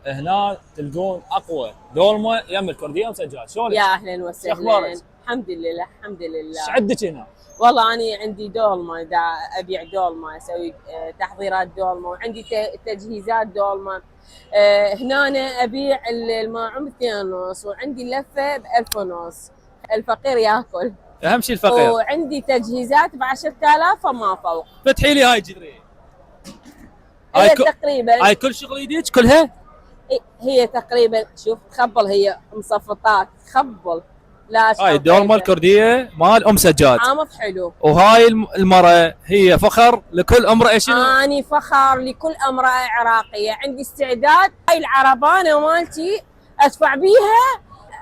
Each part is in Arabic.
هنا تلقون اقوى دولمه يم الكرديه وسجاد. شلونك؟ يا اهلا شو وسهلا. اخبارك؟ الحمد لله الحمد لله. ايش عندك هنا؟ والله انا عندي دولمه، دا ابيع دولمه، اسوي تحضيرات دولمه، وعندي تجهيزات دولمه. هنا أنا ابيع الماعون ب2.5، وعندي اللفه ب1000.5. الفقير ياكل. اهم شيء الفقير. وعندي تجهيزات ب10,000 وما فوق. فتحي لي هاي جذريه. هي تقريبا هاي كل شغل يديك كلها؟ هي تقريبا، شوف تخبل، هي مصفطات تخبل. لا هاي الدولمه الكرديه مال ام سجاد. عامض حلو. وهاي المرأة هي فخر لكل امرأة. شنو؟ اني فخر لكل امرأة عراقية. عندي استعداد هاي العربانة مالتي ادفع بيها،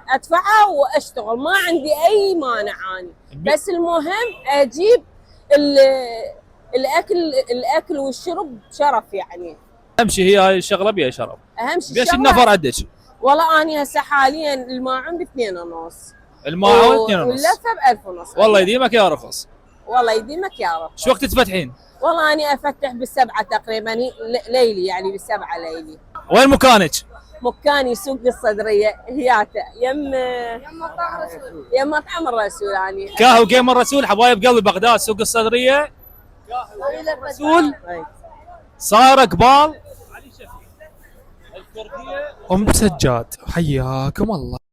ادفعها واشتغل، ما عندي اي مانع اني. بس المهم اجيب الاكل والشرب شرف يعني. اهم شيء هي هاي الشغله بيها شرف. اهم شيء بيش النفر عندك؟ والله اني هسه حاليا الماعون ب2.5، الماعون 2.5، واللفه ب1000.5. والله يديمك يا رخص. والله يديمك يا رب. شو وقت تفتحين؟ والله اني افتح ب7 تقريبا ليلي، يعني ب7 ليلي. وين مكانك؟ مكاني سوق الصدريه، هياته يم مطعم الرسول. يم مطعم الرسول. اني كاهو جيم الرسول. حبايب قلبي بغداد سوق الصدريه. كاهو الرسول صار قبال علي شفيق الكرديه ام سجاد. حياكم الله.